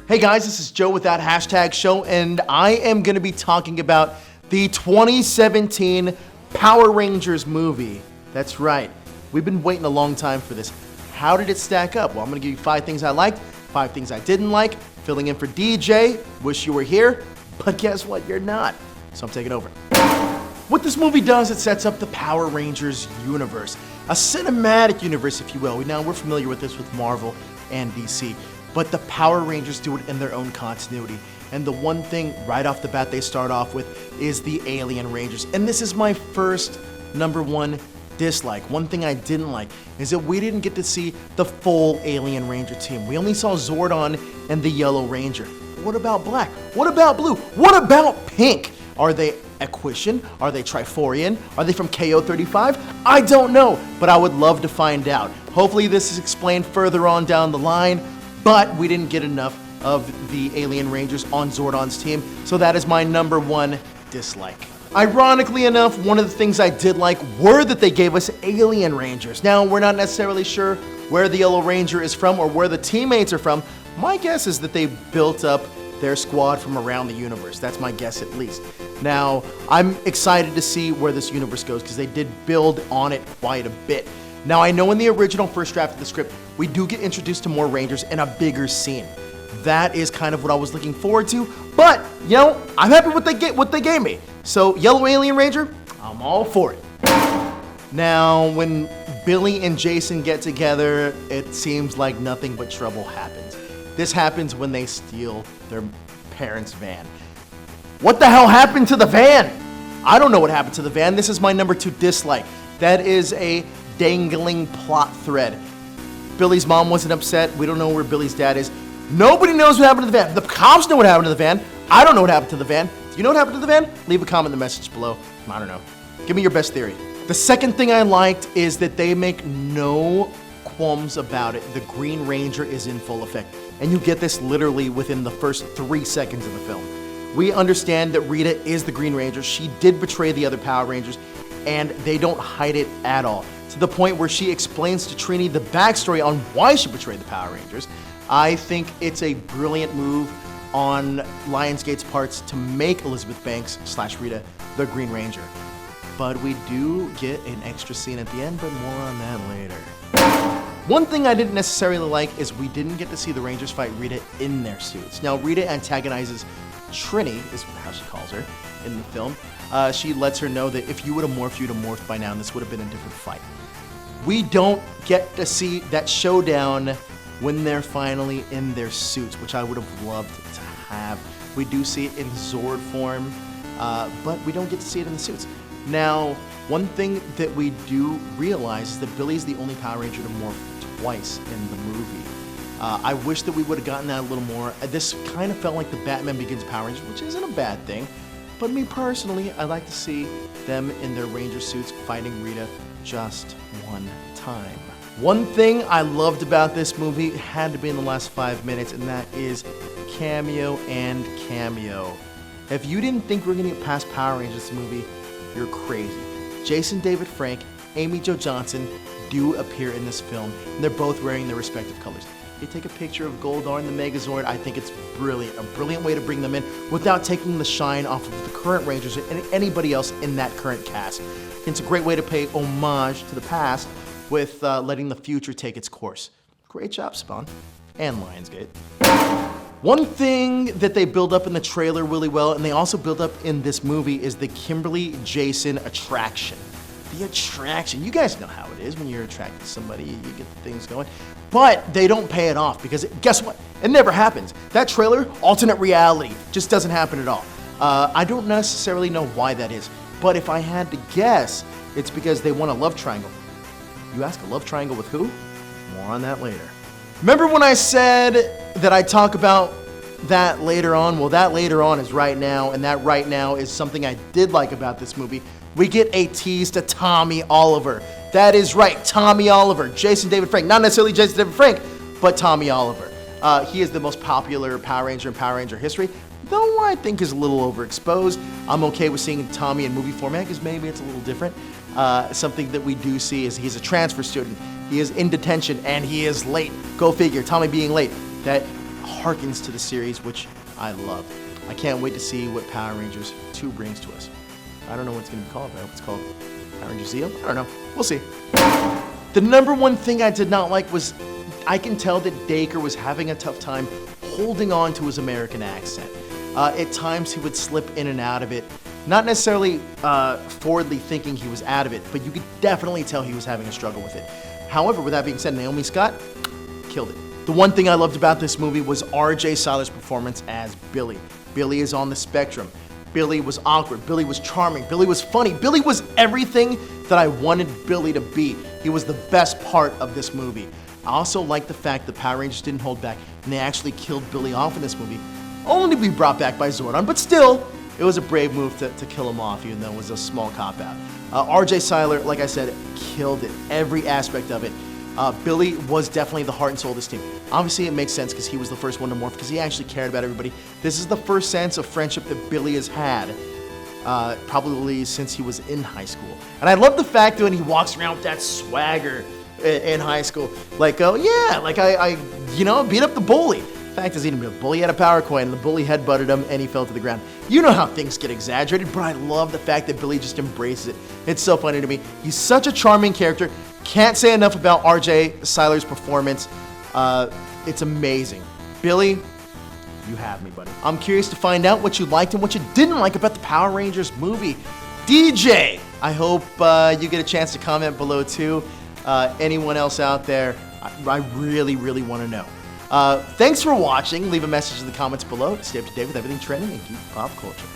Hey guys, this is Joe with that hashtag show, and I am going to be talking about the 2017 Power Rangers movie. That's right. We've been waiting a long time for this. How did it stack up? Well, I'm going to give you 5 things I liked, 5 things I didn't like, filling in for DJ. Wish you were here, but guess what? You're not. So I'm taking over. What this movie does, it sets up the Power Rangers universe. A cinematic universe, if you will. Now, we're familiar with this with Marvel and DC. But the Power Rangers do it in their own continuity. And the one thing right off the bat they start off with is the Alien Rangers. And this is my first number 1 dislike. One thing I didn't like is that we didn't get to see the full Alien Ranger team. We only saw Zordon and the Yellow Ranger. What about Black? What about Blue? What about Pink? Are they Equation? Are they Triforian? Are they from KO35? I don't know, but I would love to find out. Hopefully this is explained further on down the line. But we didn't get enough of the Alien Rangers on Zordon's team, so that is my number 1 dislike. Ironically enough, one of the things I did like were that they gave us Alien Rangers. Now, we're not necessarily sure where the Yellow Ranger is from or where the teammates are from. My guess is that they built up their squad from around the universe. That's my guess at least. Now, I'm excited to see where this universe goes because they did build on it quite a bit. Now, I know in the original first draft of the script, we do get introduced to more Rangers and a bigger scene. That is kind of what I was looking forward to, but, you know, I'm happy with what they gave me. So, Yellow Alien Ranger, I'm all for it. Now, when Billy and Jason get together, it seems like nothing but trouble happens. This happens when they steal their parents' van. What the hell happened to the van? I don't know what happened to the van. This is my number 2 dislike. That is a dangling plot thread. Billy's mom wasn't upset. We don't know where Billy's dad is. Nobody knows what happened to the van. The cops know what happened to the van. I don't know what happened to the van. Do you know what happened to the van? Leave a comment in the message below. I don't know. Give me your best theory. The second thing I liked is that they make no qualms about it. The Green Ranger is in full effect. And you get this literally within the first 3 seconds of the film. We understand that Rita is the Green Ranger. She did betray the other Power Rangers, and they don't hide it at all. To the point where she explains to Trini the backstory on why she betrayed the Power Rangers. I think it's a brilliant move on Lionsgate's parts to make Elizabeth Banks / Rita the Green Ranger. But we do get an extra scene at the end, but more on that later. One thing I didn't necessarily like is we didn't get to see the Rangers fight Rita in their suits. Now, Rita antagonizes Trini, is how she calls her in the film. She lets her know that if you would have morphed, you'd have morphed by now, and this would have been a different fight. We don't get to see that showdown when they're finally in their suits, which I would have loved to have. We do see it in Zord form, but we don't get to see it in the suits. Now, one thing that we do realize is that Billy's the only Power Ranger to morph twice in the movie. I wish that we would have gotten that a little more. This kind of felt like the Batman Begins Power Rangers, which isn't a bad thing. But me personally, I like to see them in their Ranger suits fighting Rita just one time. One thing I loved about this movie had to be in the last 5 minutes, and that is cameo and cameo. If you didn't think we were going to get past Power Rangers movie, you're crazy. Jason David Frank, Amy Jo Johnson do appear in this film, and they're both wearing their respective colors. They take a picture of Goldar and the Megazord. I think it's brilliant. A brilliant way to bring them in without taking the shine off of the current Rangers and anybody else in that current cast. It's a great way to pay homage to the past with letting the future take its course. Great job, Spawn and Lionsgate. One thing that they build up in the trailer really well, and they also build up in this movie, is the Kimberly Jason attraction. The attraction. You guys know how it is when you're attracted to somebody, you get the things going. But they don't pay it off because guess what? It never happens. That trailer, alternate reality, just doesn't happen at all. I don't necessarily know why that is, but if I had to guess, it's because they want a love triangle. You ask, a love triangle with who? More on that later. Remember when I said that I'd talk about that later on? Well, that later on is right now, and that right now is something I did like about this movie. We get a tease to Tommy Oliver. That is right, Tommy Oliver. Jason David Frank. Not necessarily Jason David Frank, but Tommy Oliver. He is the most popular Power Ranger in Power Ranger history, though I think is a little overexposed. I'm okay with seeing Tommy in movie format because maybe it's a little different. Something that we do see is he's a transfer student. He is in detention and he is late. Go figure, Tommy being late. That harkens to the series, which I love. I can't wait to see what Power Rangers 2 brings to us. I don't know what it's going to be called. I hope it's called Power Rangers Zeo. I don't know. We'll see. The number one thing I did not like was I can tell that Dacre was having a tough time holding on to his American accent. At times he would slip in and out of it. Not necessarily forwardly thinking he was out of it, but you could definitely tell he was having a struggle with it. However, with that being said, Naomi Scott killed it. The one thing I loved about this movie was R.J. Cyler's performance as Billy. Billy is on the spectrum. Billy was awkward. Billy was charming. Billy was funny. Billy was everything that I wanted Billy to be. He was the best part of this movie. I also like the fact that Power Rangers didn't hold back and they actually killed Billy off in this movie, only to be brought back by Zordon, but still, it was a brave move to kill him off, even though it was a small cop-out. R.J. Cyler, like I said, killed it, every aspect of it. Billy was definitely the heart and soul of this team. Obviously, it makes sense because he was the first one to morph, because he actually cared about everybody. This is the first sense of friendship that Billy has had, probably since he was in high school. And I love the fact that when he walks around with that swagger in high school, like, oh yeah, like I beat up the bully. Fact is, he didn't beat the bully, he had a power coin, and the bully headbutted him, and he fell to the ground. You know how things get exaggerated, but I love the fact that Billy just embraces it. It's so funny to me. He's such a charming character. Can't say enough about R.J. Cyler's performance. It's amazing. Billy, you have me, buddy. I'm curious to find out what you liked and what you didn't like about the Power Rangers movie. DJ, I hope you get a chance to comment below too. Anyone else out there, I really, really want to know. Thanks for watching. Leave a message in the comments below to stay up to date with everything trending in geek pop culture.